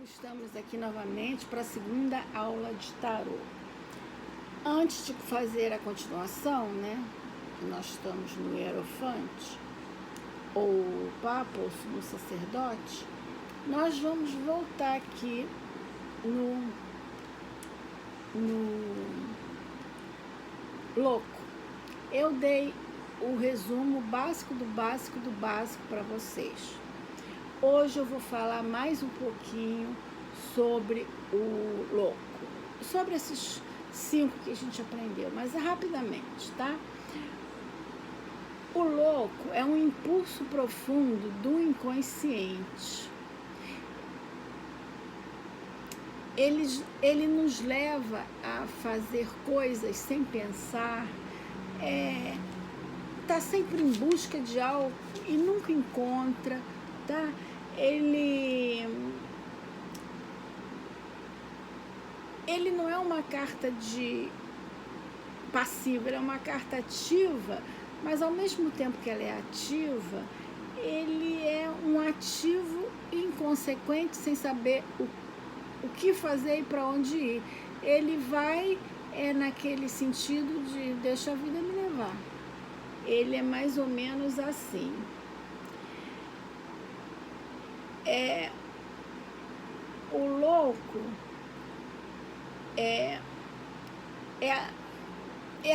Estamos aqui novamente para a segunda aula de tarô. Antes de fazer a continuação, né? Nós estamos no Hierofante, ou o Papa, ou no Sacerdote. Nós vamos voltar aqui no Louco. Eu dei o resumo básico do básico do básico para vocês. Hoje eu vou falar mais um pouquinho sobre o Louco, sobre esses 5 que a gente aprendeu, mas rapidamente, tá? O Louco é um impulso profundo do inconsciente. Ele nos leva a fazer coisas sem pensar, tá sempre em busca de algo e nunca encontra, tá? Ele não é uma carta de passiva, ele é uma carta ativa, mas ao mesmo tempo que ela é ativa, ele é um ativo inconsequente, sem saber o que fazer e para onde ir. Ele vai naquele sentido de deixa a vida me levar. Ele é mais ou menos assim. O louco é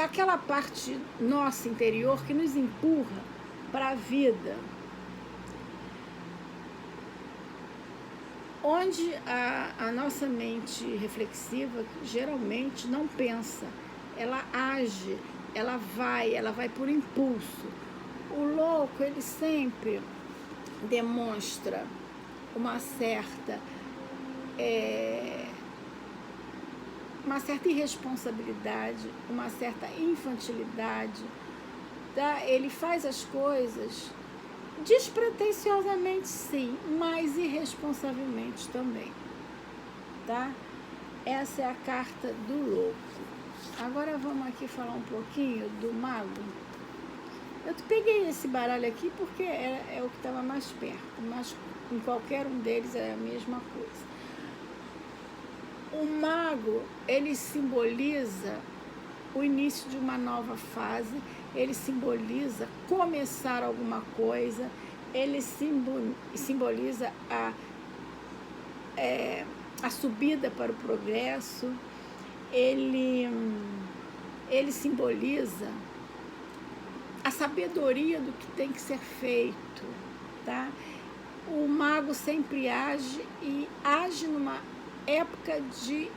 aquela parte nossa interior que nos empurra para a vida, onde a nossa mente reflexiva geralmente não pensa, ela age, ela vai por impulso. O louco, ele sempre demonstra uma certa irresponsabilidade, uma certa infantilidade, tá? Ele faz as coisas despretensiosamente, sim, mas irresponsavelmente também, tá? Essa é a carta do louco. Agora vamos aqui falar um pouquinho do mago. Eu peguei esse baralho aqui porque é o que estava mais perto, mas em qualquer um deles é a mesma coisa. O mago, ele simboliza o início de uma nova fase, ele simboliza começar alguma coisa, ele simboliza a subida para o progresso, ele simboliza a sabedoria do que tem que ser feito, tá? O mago sempre age numa época de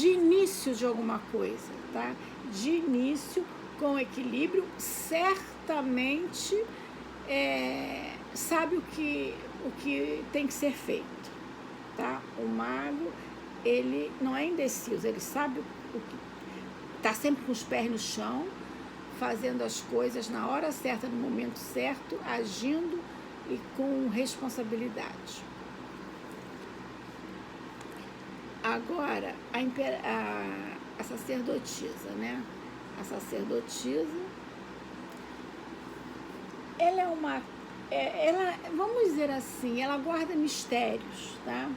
início de alguma coisa, tá? De início, com equilíbrio, certamente sabe o que tem que ser feito, tá? O mago, ele não é indeciso, ele sabe o que está sempre com os pés no chão, fazendo as coisas na hora certa, no momento certo, agindo e com responsabilidade. Agora, a sacerdotisa, né? A sacerdotisa, ela é uma... vamos dizer assim, ela guarda mistérios, tá?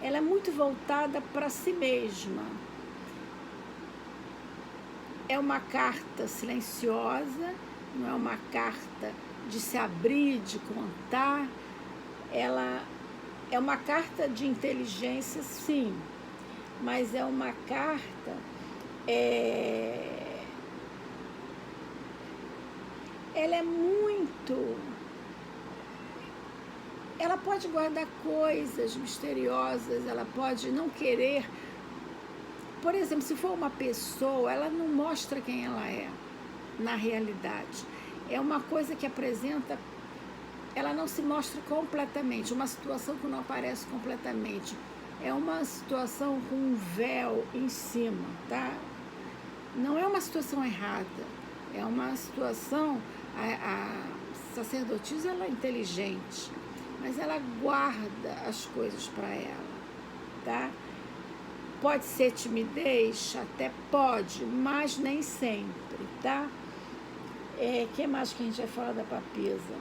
Ela é muito voltada para si mesma. É uma carta silenciosa, não é uma carta de se abrir, de contar. Ela é uma carta de inteligência, sim, mas é uma carta ela é muito... Ela pode guardar coisas misteriosas, ela pode não querer... Por exemplo, se for uma pessoa, ela não mostra quem ela é na realidade. É uma coisa que apresenta... Ela não se mostra completamente, uma situação que não aparece completamente. É uma situação com um véu em cima, tá? Não é uma situação errada, é uma situação... A sacerdotisa, ela é inteligente, mas ela guarda as coisas para ela, tá? Pode ser timidez? Até pode, mas nem sempre, tá? Que mais que a gente vai falar da papisa?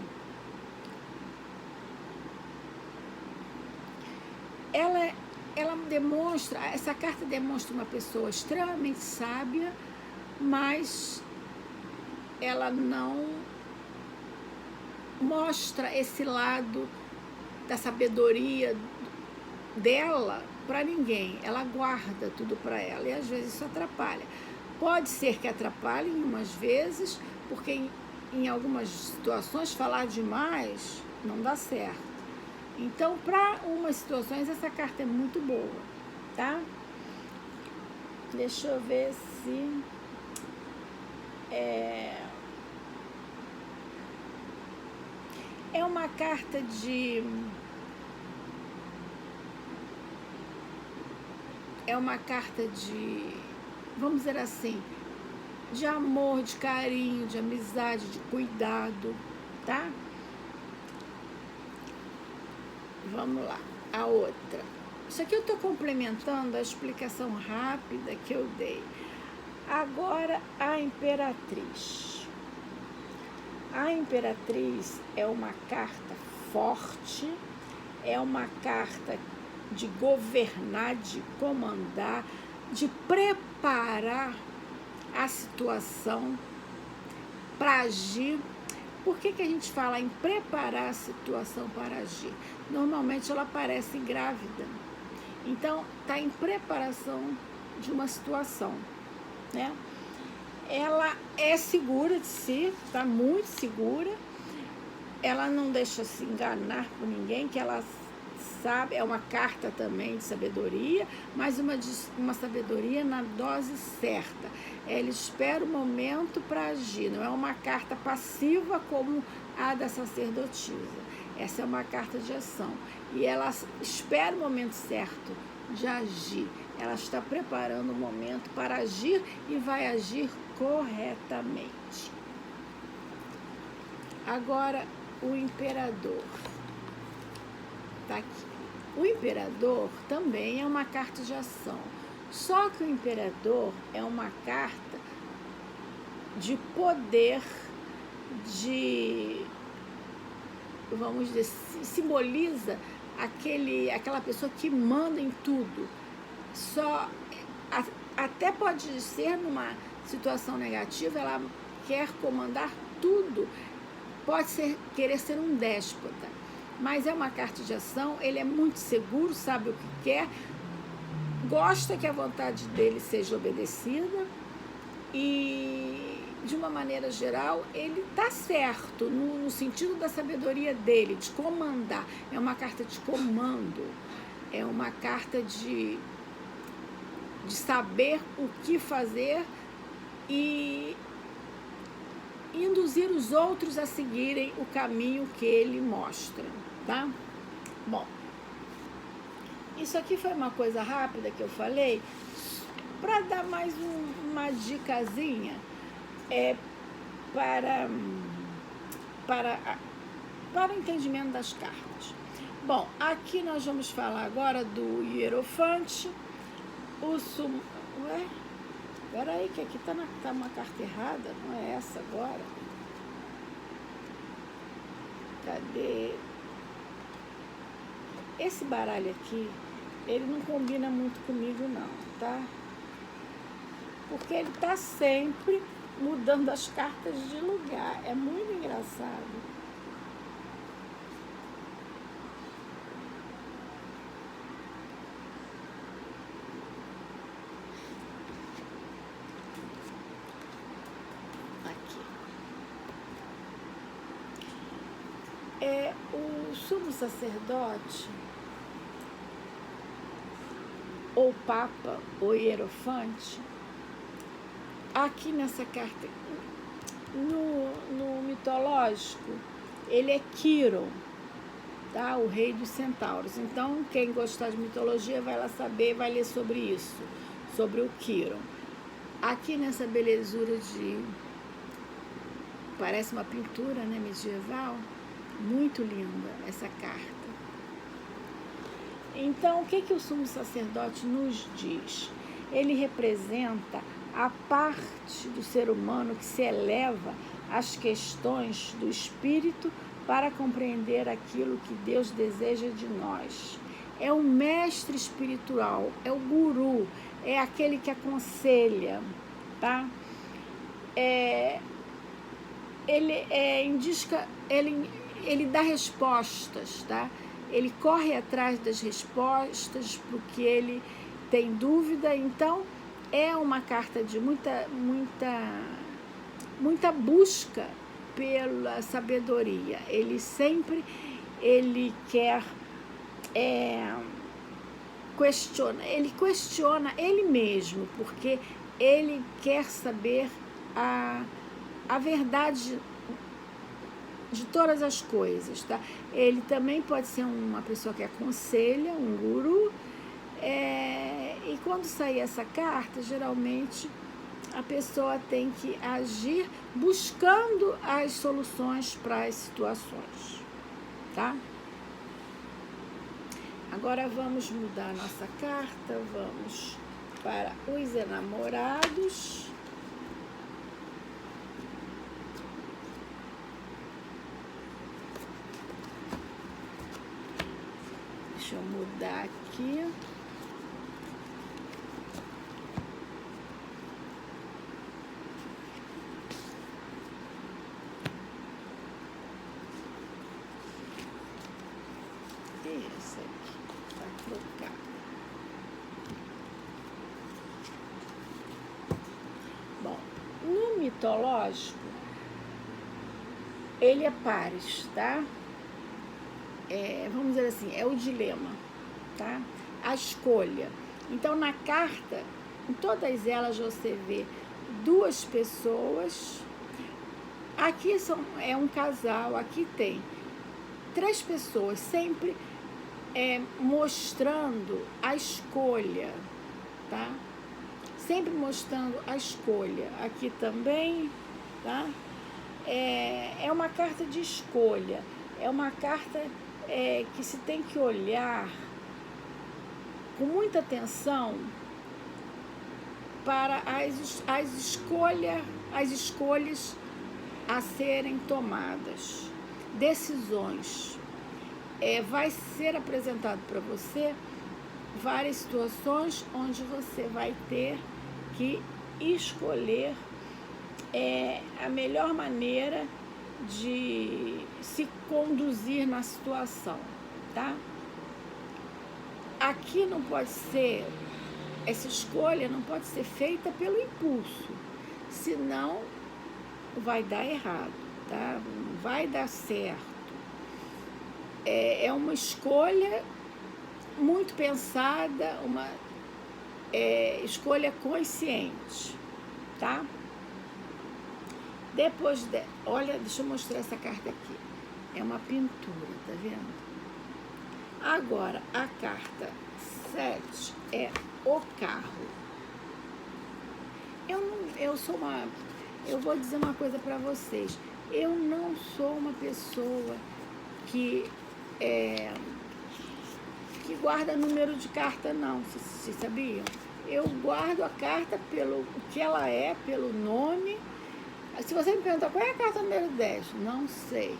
ela, ela demonstra, essa carta demonstra uma pessoa extremamente sábia, mas ela não mostra esse lado da sabedoria dela para ninguém. Ela guarda tudo para ela e às vezes isso atrapalha. Pode ser que atrapalhe em umas vezes, porque em algumas situações falar demais não dá certo. Então, para umas situações, essa carta é muito boa, tá? Deixa eu ver se... É uma carta de... É uma carta de... Vamos dizer assim, de amor, de carinho, de amizade, de cuidado, tá? Vamos lá, a outra. Isso aqui eu estou complementando a explicação rápida que eu dei. Agora, a Imperatriz. A Imperatriz é uma carta forte, é uma carta de governar, de comandar, de preparar a situação para agir. Por que a gente fala em preparar a situação para agir? Normalmente ela aparece grávida. Então, está em preparação de uma situação, né? Ela é segura de si, está muito segura. Ela não deixa se enganar por ninguém, que ela sabe, é uma carta também de sabedoria, mas uma sabedoria na dose certa. Ela espera o momento para agir, não é uma carta passiva como a da sacerdotisa. Essa é uma carta de ação. E ela espera o momento certo de agir. Ela está preparando o momento para agir e vai agir corretamente. Agora, o Imperador. Está aqui. O Imperador também é uma carta de ação. Só que o Imperador é uma carta de poder, de... Vamos dizer, simboliza aquela pessoa que manda em tudo. Até pode ser numa situação negativa, ela quer comandar tudo. Pode querer ser um déspota, mas é uma carta de ação. Ele é muito seguro, sabe o que quer, gosta que a vontade dele seja obedecida e, de uma maneira geral, ele está certo no sentido da sabedoria dele, de comandar. É uma carta de comando, é uma carta de saber o que fazer e induzir os outros a seguirem o caminho que ele mostra, tá? Bom, isso aqui foi uma coisa rápida que eu falei, para dar mais uma dicasinha para o entendimento das cartas. Bom, aqui nós vamos falar agora do Hierofante, Ué? Peraí, que aqui tá uma carta errada, não é essa agora? Cadê? Esse baralho aqui, ele não combina muito comigo não, tá? Porque ele tá sempre mudando as cartas de lugar, é muito engraçado. O sumo sacerdote, ou papa, ou hierofante, aqui nessa carta, no mitológico, ele é Quiron, tá? O rei dos centauros. Então, quem gostar de mitologia vai lá saber, vai ler sobre isso, sobre o Quiron. Aqui nessa belezura parece uma pintura, né, medieval. Muito linda essa carta. Então, o que o sumo sacerdote nos diz? Ele representa a parte do ser humano que se eleva às questões do espírito para compreender aquilo que Deus deseja de nós. é o mestre espiritual, é o guru, é aquele que aconselha, tá? Ele dá respostas, tá? Ele corre atrás das respostas porque ele tem dúvida. Então é uma carta de muita busca pela sabedoria. Ele quer questiona ele mesmo, porque ele quer saber a verdade de todas as coisas, tá? Ele também pode ser uma pessoa que aconselha, um guru, e quando sair essa carta, geralmente a pessoa tem que agir buscando as soluções para as situações, tá? Agora vamos mudar a nossa carta, vamos para os enamorados. Deixa eu mudar aqui. Essa aqui, para trocar. Bom, no mitológico, ele é Pares, tá? Vamos dizer assim, é o dilema, tá? A escolha. Então, na carta, em todas elas você vê duas pessoas. Aqui é um casal, aqui tem 3 pessoas, sempre mostrando a escolha, tá? Sempre mostrando a escolha. Aqui também, tá? É uma carta de escolha. É uma carta que se tem que olhar com muita atenção para as escolhas a serem tomadas, decisões. Vai ser apresentado para você várias situações onde você vai ter que escolher a melhor maneira de se conduzir na situação, tá? Aqui não pode ser, essa escolha não pode ser feita pelo impulso, senão vai dar errado, tá? Não vai dar certo. É uma escolha muito pensada, uma escolha consciente, tá? Depois, olha, deixa eu mostrar essa carta aqui. É uma pintura, tá vendo? Agora, a carta 7 é o carro. Eu vou dizer uma coisa para vocês. Eu não sou uma pessoa que guarda número de carta, não. Vocês sabiam? Eu guardo a carta pelo que ela é, pelo nome. Se você me perguntar qual é a carta número 10, não sei.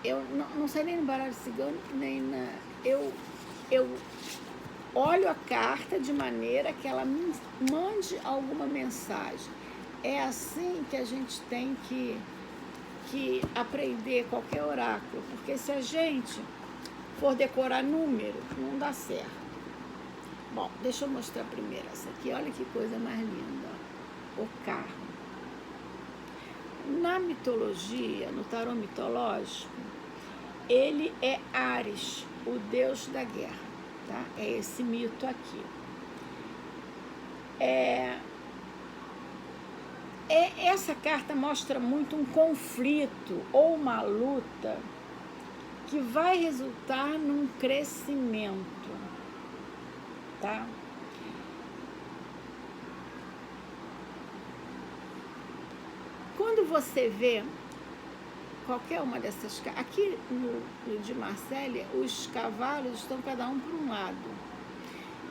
Eu não sei nem no baralho cigano, nem na... Eu olho a carta de maneira que ela me mande alguma mensagem. É assim que a gente tem que aprender qualquer oráculo, porque se a gente for decorar número, não dá certo. Bom, deixa eu mostrar primeiro essa aqui. Olha que coisa mais linda. O carro. Na mitologia, no tarô mitológico, ele é Ares, o deus da guerra, tá? É esse mito aqui. Essa carta mostra muito um conflito ou uma luta que vai resultar num crescimento, tá? Quando você vê qualquer uma dessas... Aqui no de Marselha, os cavalos estão cada um por um lado.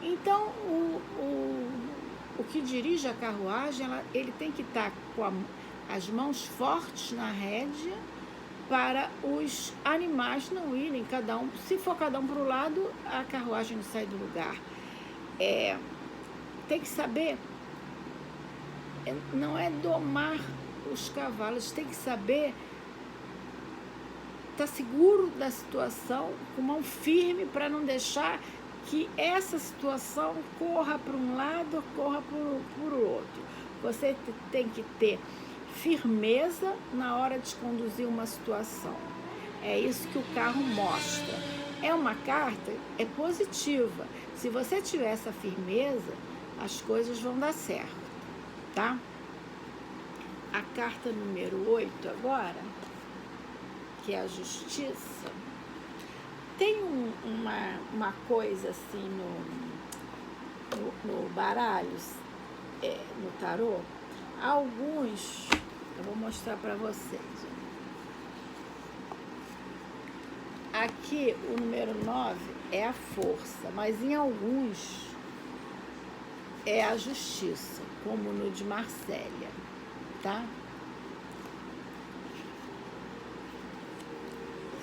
Então, o que dirige a carruagem, ele tem que estar com as mãos fortes na rédea para os animais não irem cada um. Se for cada um para o lado, a carruagem não sai do lugar. Tem que saber, não é domar os cavalos, tem que saber estar seguro da situação, com mão firme, para não deixar que essa situação corra para um lado, corra para o outro. Você tem que ter firmeza na hora de conduzir uma situação. É isso que o carro mostra. É uma carta, é positiva. Se você tiver essa firmeza, as coisas vão dar certo, tá? A carta número 8 agora, que é a justiça. Tem uma coisa assim no baralho, no tarô, alguns, eu vou mostrar para vocês. Aqui o número 9 é a força, mas em alguns é a justiça, como no de Marsella, tá?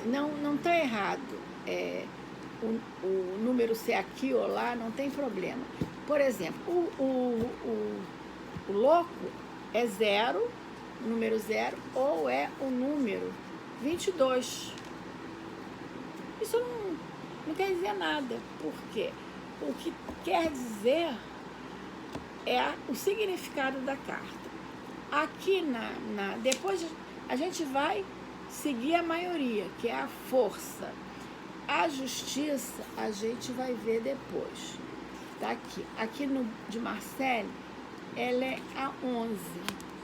Não tá errado. O número ser aqui ou lá, não tem problema. Por exemplo, o louco é 0, o número 0, ou é o número 22. Isso não quer dizer nada, porque o que quer dizer é o significado da carta. Aqui depois a gente vai seguir a maioria, que é a força. A justiça a gente vai ver depois. Tá aqui. Aqui no de Marsella, ela é a 11,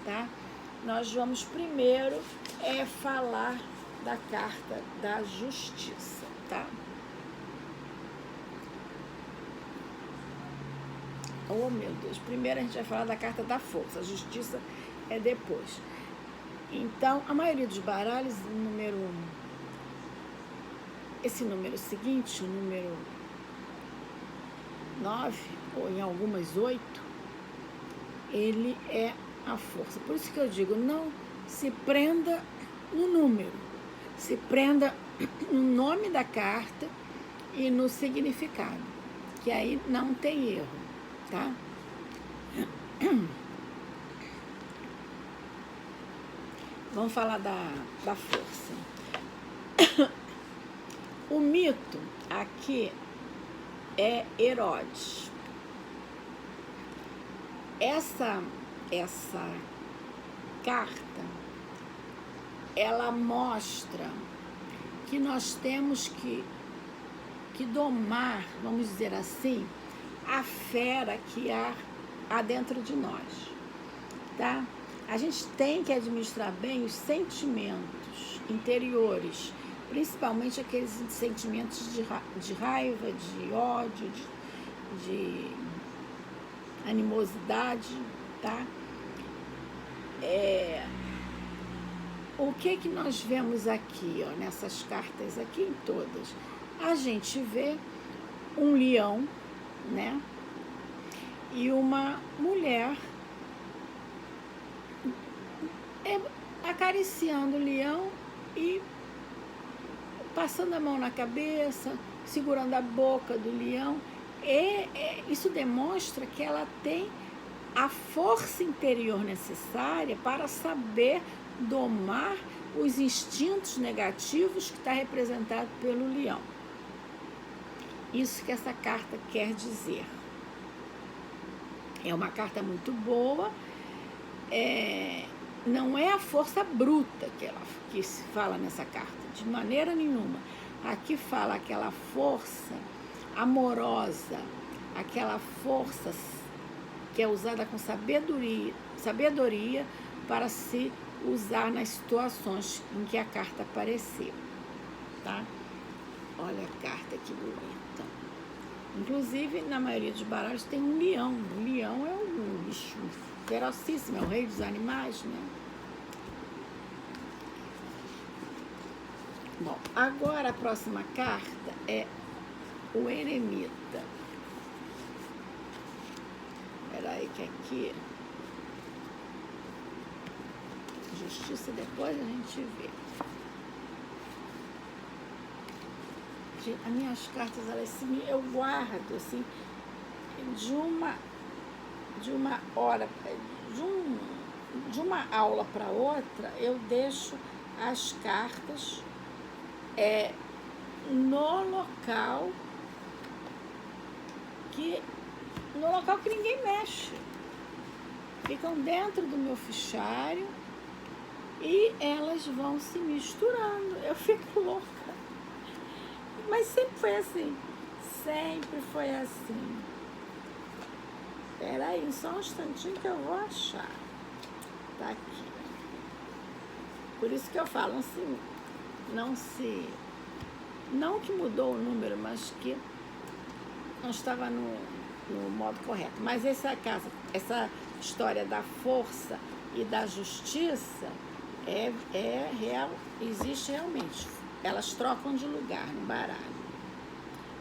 tá? Nós vamos primeiro falar da carta da justiça, tá? Oh, meu Deus. Primeiro a gente vai falar da carta da força. A justiça é depois. Então, a maioria dos baralhos, esse número seguinte, o número 9, ou em algumas 8, ele é a força. Por isso que eu digo, não se prenda no número, se prenda no nome da carta e no significado, que aí não tem erro, tá? Vamos falar da força. O mito aqui é Herodes. Essa carta, ela mostra que nós temos que domar, vamos dizer assim, a fera que há dentro de nós, tá? A gente tem que administrar bem os sentimentos interiores, principalmente aqueles sentimentos de raiva, de ódio, de animosidade, tá? O que nós vemos aqui, ó, nessas cartas aqui, em todas? A gente vê um leão, né? E uma mulher acariciando o leão e passando a mão na cabeça, segurando a boca do leão. Isso demonstra que ela tem a força interior necessária para saber domar os instintos negativos que está representado pelo leão. Isso que essa carta quer dizer. É uma carta muito boa. Não é a força bruta que se fala nessa carta, de maneira nenhuma. Aqui fala aquela força amorosa, aquela força que é usada com sabedoria para se usar nas situações em que a carta apareceu, tá? Olha a carta que bonita. Inclusive, na maioria dos baralhos tem um leão. O leão é um bicho ferocíssimo, é o rei dos animais, né? Bom, agora a próxima carta é o eremita. Espera aí que aqui... Justiça depois a gente vê. As minhas cartas, elas, eu guardo, assim, de uma hora, de uma aula para outra, eu deixo as cartas no local que ninguém mexe. Ficam dentro do meu fichário e elas vão se misturando. Eu fico louca. Mas sempre foi assim. Sempre foi assim. Espera aí, só um instantinho que eu vou achar. Tá aqui. Por isso que eu falo, não que mudou o número, mas que não estava no modo correto. Mas essa história da força e da justiça é real, existe realmente. Elas trocam de lugar no baralho.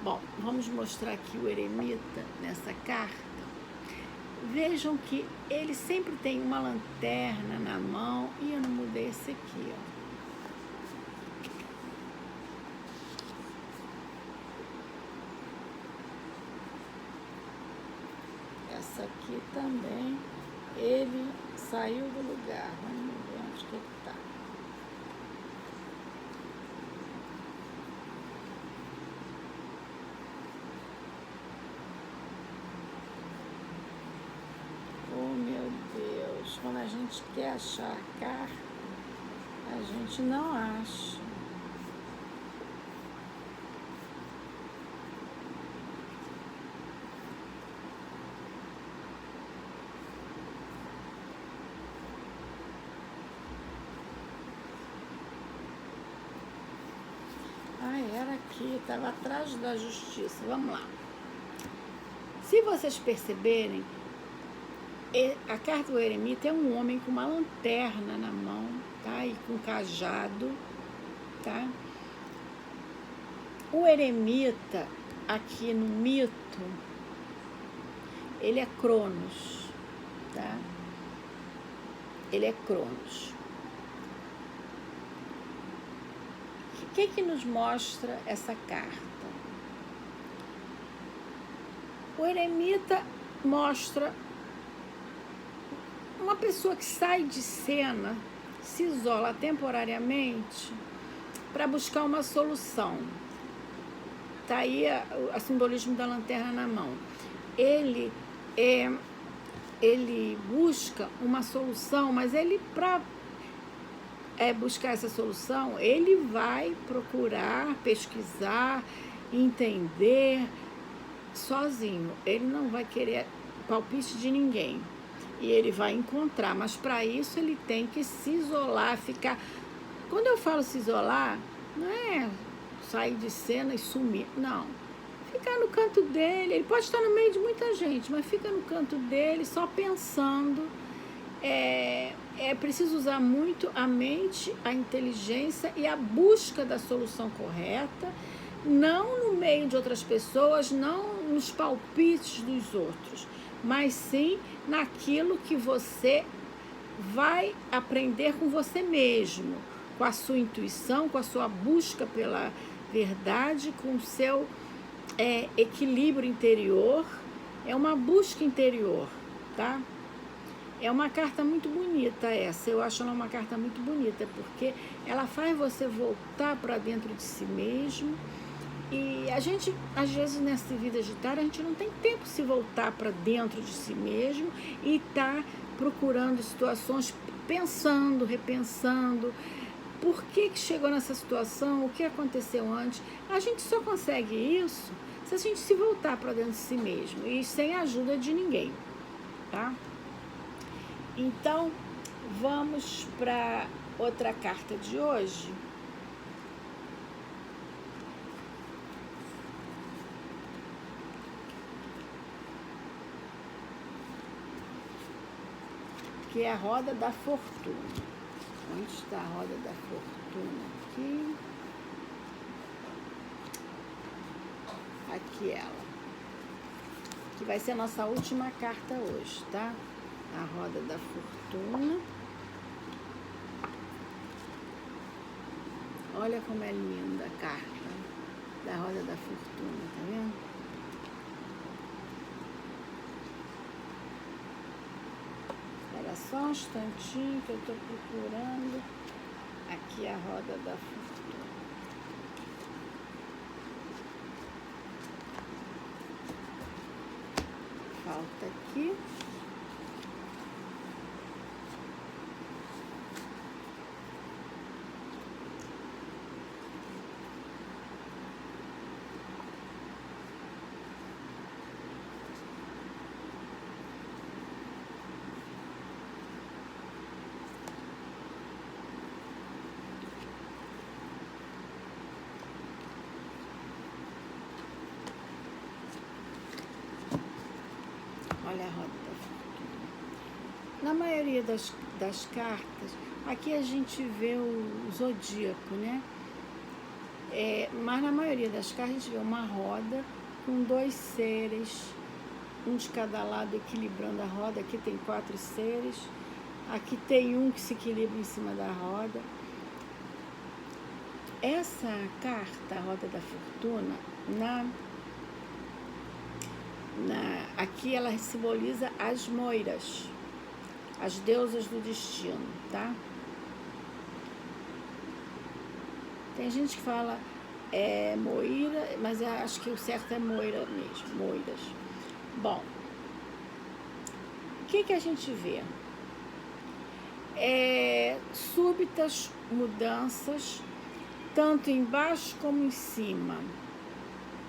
Bom, vamos mostrar aqui o eremita nessa carta. Vejam que ele sempre tem uma lanterna na mão e eu não mudei esse aqui, ó. Essa aqui também, ele saiu do lugar. Vamos ver onde que ele está. Oh, meu Deus, quando a gente quer achar a carta, a gente não acha. Era aqui, estava atrás da justiça. Vamos lá. Se vocês perceberem, a carta do eremita é um homem com uma lanterna na mão, tá? E com cajado, tá? O eremita, aqui no mito, ele é Cronos, tá? Ele é Cronos. O que nos mostra essa carta? O eremita mostra uma pessoa que sai de cena, se isola temporariamente para buscar uma solução. Tá aí o simbolismo da lanterna na mão. Ele busca uma solução, mas ele, para buscar essa solução, ele vai procurar, pesquisar, entender sozinho. Ele não vai querer palpite de ninguém. E ele vai encontrar, mas para isso ele tem que se isolar, ficar... Quando eu falo se isolar, não é sair de cena e sumir, não. Ficar no canto dele, ele pode estar no meio de muita gente, mas fica no canto dele só pensando. É preciso usar muito a mente, a inteligência e a busca da solução correta, não no meio de outras pessoas, não nos palpites dos outros, mas sim naquilo que você vai aprender com você mesmo, com a sua intuição, com a sua busca pela verdade, com o seu equilíbrio interior. É uma busca interior, tá? É uma carta muito bonita essa, eu acho ela uma carta muito bonita, porque ela faz você voltar para dentro de si mesmo. E a gente, às vezes, nessa vida agitada, a gente não tem tempo de se voltar para dentro de si mesmo e tá procurando situações, pensando, repensando, por que chegou nessa situação, o que aconteceu antes. A gente só consegue isso se a gente se voltar para dentro de si mesmo e sem a ajuda de ninguém, tá? Então, vamos para outra carta de hoje. Que é a roda da fortuna. Onde está a roda da fortuna? Aqui. Aqui ela. Que vai ser a nossa última carta hoje, tá? A roda da fortuna. Olha como é linda a carta. da roda da fortuna, tá vendo? Espera só um instantinho que eu tô procurando aqui a roda da fortuna. Falta aqui. Olha a roda da fortuna. Na maioria das cartas, aqui a gente vê o zodíaco, né? Mas na maioria das cartas a gente vê uma roda com 2 seres, um de cada lado equilibrando a roda. Aqui tem 4 seres, aqui tem um que se equilibra em cima da roda. Essa carta, a roda da fortuna, aqui ela simboliza as moiras, as deusas do destino, tá? Tem gente que fala moira, mas eu acho que o certo é moira mesmo, moiras. Bom, o que a gente vê? Súbitas mudanças, tanto embaixo como em cima,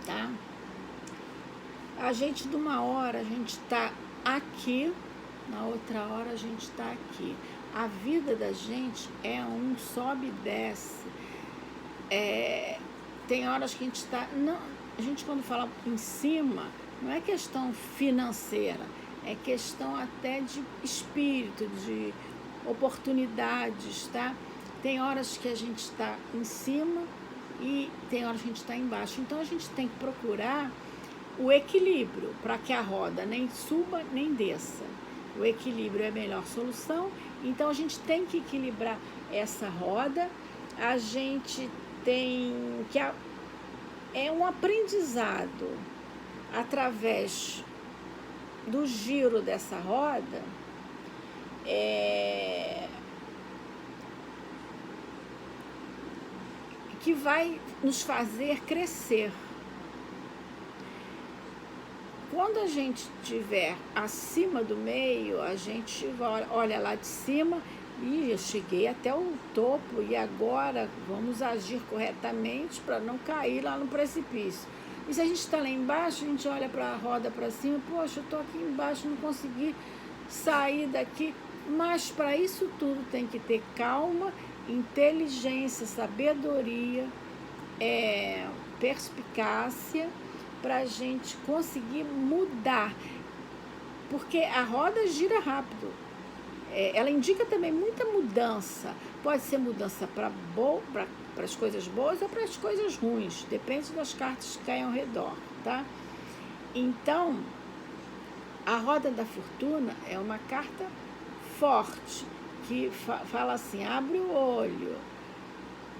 tá? A gente, de uma hora, a gente está aqui, na outra hora a gente está aqui. A vida da gente é um sobe e desce. Tem horas que a gente está... A gente, quando fala em cima, não é questão financeira, é questão até de espírito, de oportunidades, tá? Tem horas que a gente está em cima e tem horas que a gente está embaixo. Então, a gente tem que procurar o equilíbrio, para que a roda nem suba nem desça. O equilíbrio é a melhor solução, então a gente tem que equilibrar essa roda. A gente tem que... É um aprendizado através do giro dessa roda, que vai nos fazer crescer. Quando a gente estiver acima do meio, a gente olha lá de cima e eu cheguei até o topo e agora vamos agir corretamente para não cair lá no precipício. E se a gente está lá embaixo, a gente olha para a roda para cima, poxa, eu estou aqui embaixo, não consegui sair daqui. Mas para isso tudo tem que ter calma, inteligência, sabedoria, perspicácia, para a gente conseguir mudar, porque a roda gira rápido. Ela indica também muita mudança. Pode ser mudança para as coisas boas ou para as coisas ruins, depende das cartas que caem ao redor, tá? Então, a roda da fortuna é uma carta forte, que fala assim, abre o olho,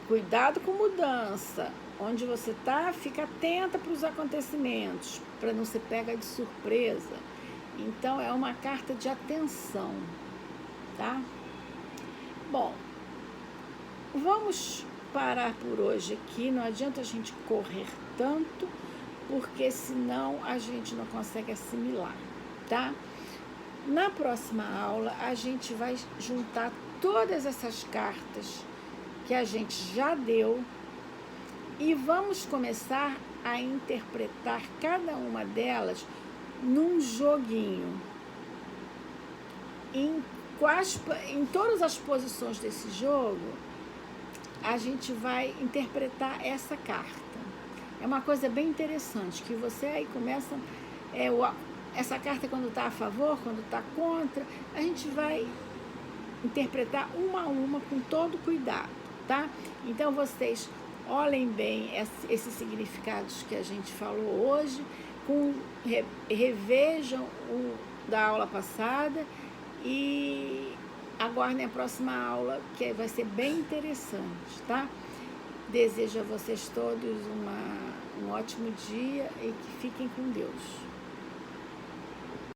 cuidado com mudança. Onde você está, fica atenta para os acontecimentos, para não ser pega de surpresa. Então, é uma carta de atenção, tá? Bom, vamos parar por hoje aqui. Não adianta a gente correr tanto, porque senão a gente não consegue assimilar, tá? Na próxima aula, a gente vai juntar todas essas cartas que a gente já deu e vamos começar a interpretar cada uma delas num joguinho. Em todas as posições desse jogo, a gente vai interpretar essa carta. É uma coisa bem interessante, que você aí começa... essa carta quando está a favor, quando está contra, a gente vai interpretar uma a uma com todo cuidado, tá? Então, vocês... olhem bem esses significados que a gente falou hoje, revejam o da aula passada e aguardem a próxima aula, que vai ser bem interessante, tá? Desejo a vocês todos um ótimo dia e que fiquem com Deus.